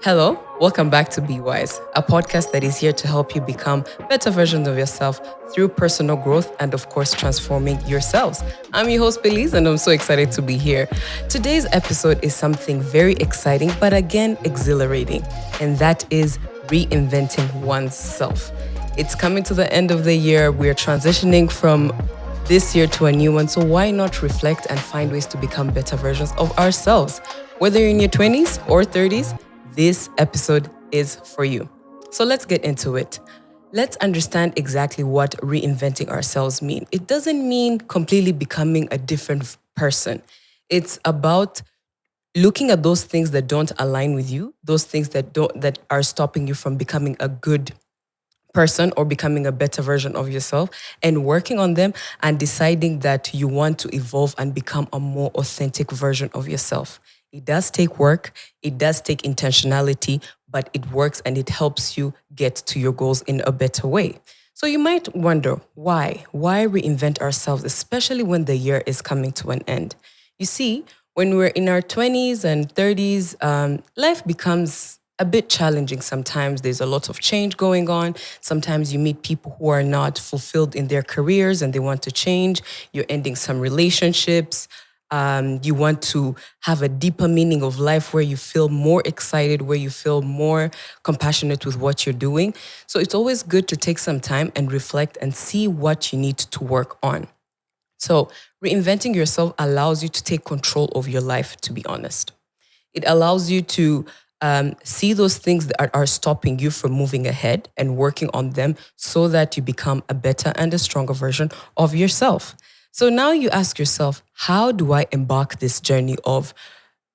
Hello, welcome back to Be Wise, a podcast that is here to help you become better versions of yourself through personal growth and, of course, transforming yourselves. I'm your host, Belize, and I'm so excited to be here. Today's episode is something very exciting, but again, exhilarating, and that is reinventing oneself. It's coming to the end of the year. We're transitioning from this year to a new one. So why not reflect and find ways to become better versions of ourselves? Whether you're in your 20s or 30s, this episode is for you. So let's get into it. Let's understand exactly what reinventing ourselves means. It doesn't mean completely becoming a different person. It's about looking at those things that don't align with you, those things that are stopping you from becoming a good person or becoming a better version of yourself, and working on them and deciding that you want to evolve and become a more authentic version of yourself. It does take work, it does take intentionality, but it works and it helps you get to your goals in a better way. So you might wonder why? Why reinvent ourselves, especially when the year is coming to an end? You see, when we're in our 20s and 30s, life becomes a bit challenging sometimes. There's a lot of change going on. Sometimes you meet people who are not fulfilled in their careers and they want to change. You're ending some relationships. You want to have a deeper meaning of life where you feel more excited, where you feel more compassionate with what you're doing. So it's always good to take some time and reflect and see what you need to work on. So reinventing yourself allows you to take control of your life, to be honest. It allows you to see those things that are stopping you from moving ahead and working on them so that you become a better and a stronger version of yourself. So now you ask yourself, how do I embark this journey of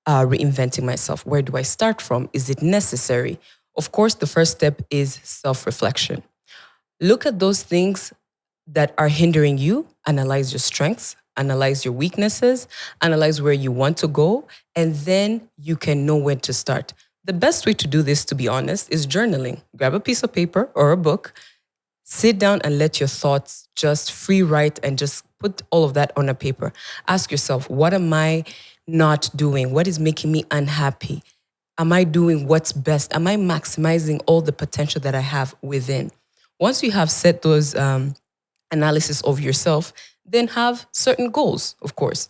reinventing myself? Where do I start from? Is it necessary? Of course, the first step is self-reflection. Look at those things that are hindering you, analyze your strengths, analyze your weaknesses, analyze where you want to go, and then you can know when to start. The best way to do this, to be honest, is journaling. Grab a piece of paper or a book, sit down and let your thoughts just free write and just put all of that on a paper. Ask yourself, what am I not doing? What is making me unhappy? Am I doing what's best? Am I maximizing all the potential that I have within? Once you have set those analysis of yourself, then have certain goals, of course.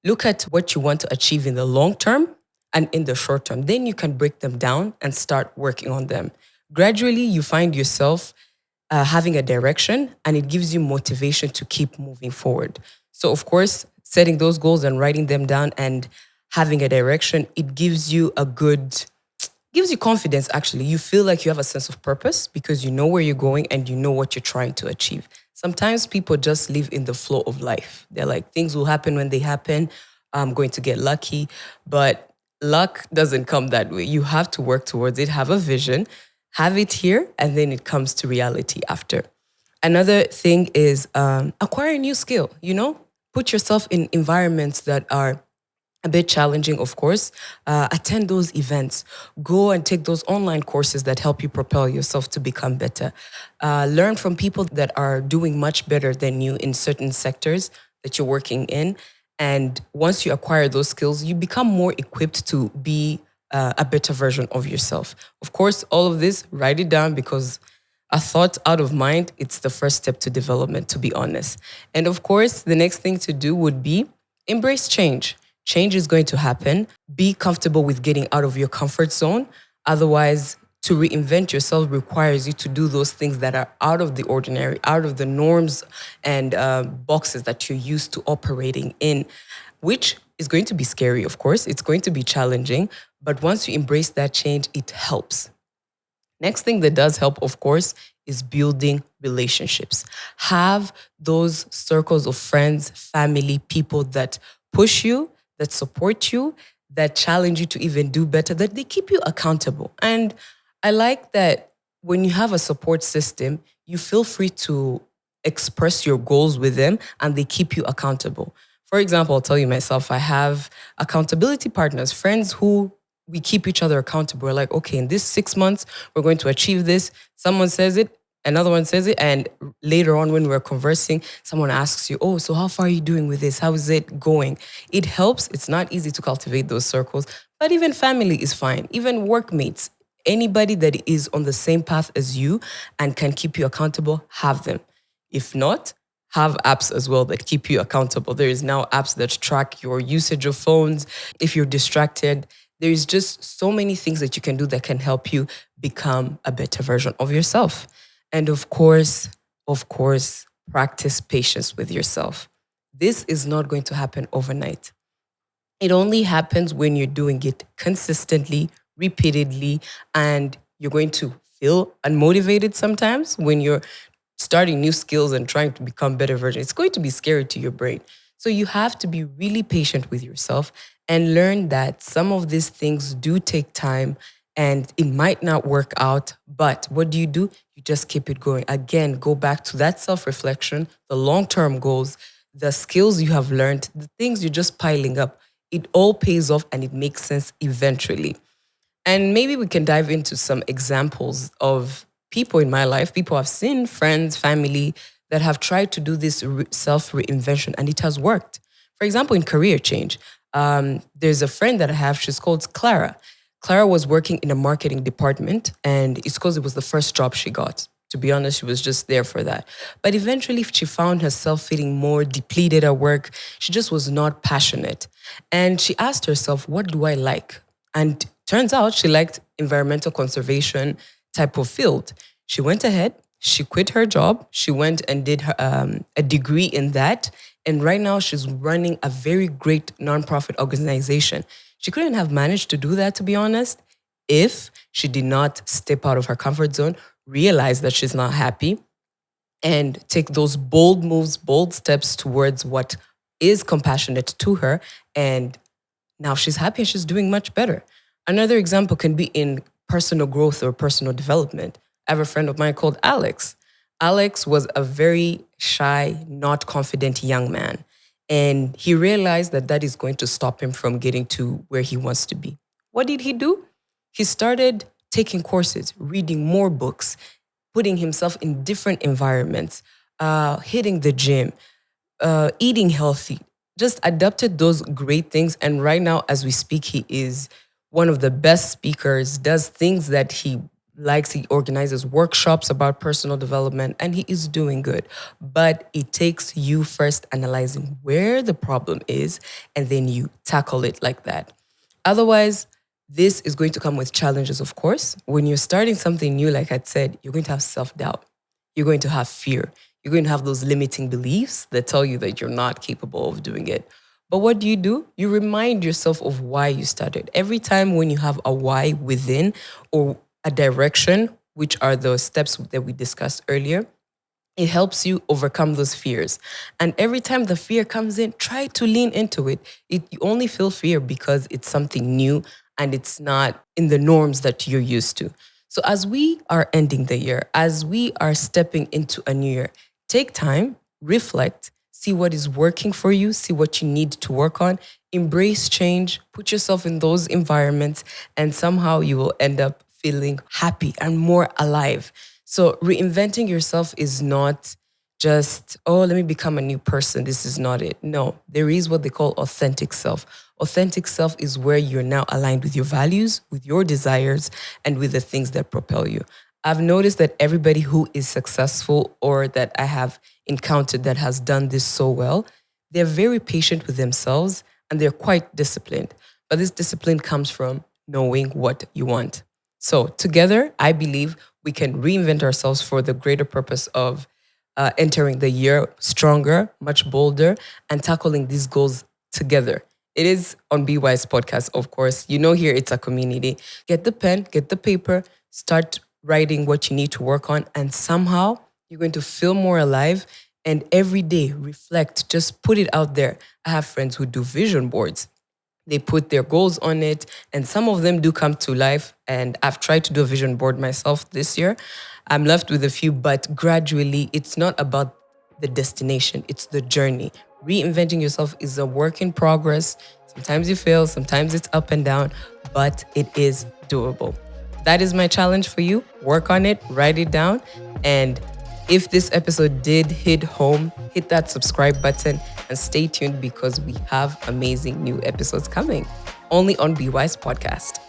Look at what you want to achieve in the long term and in the short term. Then you can break them down and start working on them. Gradually, you find yourself having a direction and it gives you motivation to keep moving forward. So, of course, setting those goals and writing them down and having a direction, it gives you confidence actually. You feel like you have a sense of purpose because you know where you're going and you know what you're trying to achieve. Sometimes people just live in the flow of life. They're like, things will happen when they happen. I'm going to get lucky. But luck doesn't come that way. You have to work towards it, have a vision, have it here, and then it comes to reality after. Another thing is acquire a new skill, put yourself in environments that are a bit challenging, of course. Attend those events. Go and take those online courses that help you propel yourself to become better. Learn from people that are doing much better than you in certain sectors that you're working in. And once you acquire those skills, you become more equipped to be a better version of yourself. Of course, all of this, write it down because a thought out of mind, it's the first step to development, to be honest. And of course, the next thing to do would be embrace change. Change is going to happen. Be comfortable with getting out of your comfort zone. Otherwise, to reinvent yourself requires you to do those things that are out of the ordinary, out of the norms and boxes that you're used to operating in, which is going to be scary, of course. It's going to be challenging. But once you embrace that change, it helps. Next thing that does help, of course, is building relationships. Have those circles of friends, family, people that push you, that support you, that challenge you to even do better, that they keep you accountable. And I like that when you have a support system, you feel free to express your goals with them and they keep you accountable. For example, I'll tell you myself, I have accountability partners, friends who we keep each other accountable. We're like, okay, in this 6 months, we're going to achieve this. Someone says it, another one says it, and later on when we're conversing, someone asks you, oh, so how far are you doing with this? How is it going? It helps. It's not easy to cultivate those circles, but even family is fine. Even workmates, anybody that is on the same path as you and can keep you accountable, have them. If not, have apps as well that keep you accountable. There is now apps that track your usage of phones. If you're distracted, there's just so many things that you can do that can help you become a better version of yourself. And of course, practice patience with yourself. This is not going to happen overnight. It only happens when you're doing it consistently, repeatedly, and you're going to feel unmotivated sometimes when you're starting new skills and trying to become better version. It's going to be scary to your brain. So you have to be really patient with yourself and learn that some of these things do take time and it might not work out. But what do? You just keep it going. Again, go back to that self reflection, the long term goals, the skills you have learned, the things you're just piling up. It all pays off and it makes sense eventually. And maybe we can dive into some examples of people in my life, people I've seen, friends, family, that have tried to do this self reinvention and it has worked. For example, in career change, there's a friend that I have, she's called Clara. Clara was working in a marketing department and it's because it was the first job she got. To be honest, she was just there for that. But eventually, she found herself feeling more depleted at work. She just was not passionate. And she asked herself, what do I like? And turns out she liked environmental conservation type of field. She went ahead, she quit her job, she went and did a degree in that. And right now she's running a very great nonprofit organization. She couldn't have managed to do that, to be honest, if she did not step out of her comfort zone, realize that she's not happy, and take those bold moves, bold steps towards what is compassionate to her. And now she's happy and she's doing much better. Another example can be in personal growth or personal development. I have a friend of mine called Alex. Alex was a very shy, not confident young man. And he realized that that is going to stop him from getting to where he wants to be. What did he do? He started taking courses, reading more books, putting himself in different environments, hitting the gym, eating healthy, just adopted those great things. And right now, as we speak, he is one of the best speakers, does things that he likes. He organizes workshops about personal development and he is doing good. But it takes you first analyzing where the problem is and then you tackle it like that. Otherwise, this is going to come with challenges, of course. When you're starting something new, like I said, you're going to have self-doubt. You're going to have fear. You're going to have those limiting beliefs that tell you that you're not capable of doing it. But what do? You remind yourself of why you started. Every time when you have a why within or a direction, which are the steps that we discussed earlier, it helps you overcome those fears. And every time the fear comes in, try to lean into it. You only feel fear because it's something new and it's not in the norms that you're used to. So as we are ending the year, as we are stepping into a new year, take time, reflect, see what is working for you, see what you need to work on, embrace change, put yourself in those environments, and somehow you will end up feeling happy and more alive. So reinventing yourself is not just, oh, let me become a new person. This is not it. No, there is what they call authentic self. Authentic self is where you're now aligned with your values, with your desires, and with the things that propel you. I've noticed that everybody who is successful or that I have encountered that has done this so well, they're very patient with themselves and they're quite disciplined. But this discipline comes from knowing what you want. So together, I believe we can reinvent ourselves for the greater purpose of entering the year stronger, much bolder, and tackling these goals together. It is on Be Wise podcast, of course. You know, here it's a community. Get the pen, get the paper, start writing what you need to work on, and somehow you're going to feel more alive. And every day, reflect, just put it out there. I have friends who do vision boards. They put their goals on it, and some of them do come to life. And I've tried to do a vision board myself this year. I'm left with a few, but gradually, it's not about the destination, it's the journey. Reinventing yourself is a work in progress. Sometimes you fail, sometimes it's up and down, but it is doable. That is my challenge for you. Work on it, write it down, and if this episode did hit home, hit that subscribe button and stay tuned because we have amazing new episodes coming only on Be Wise Podcast.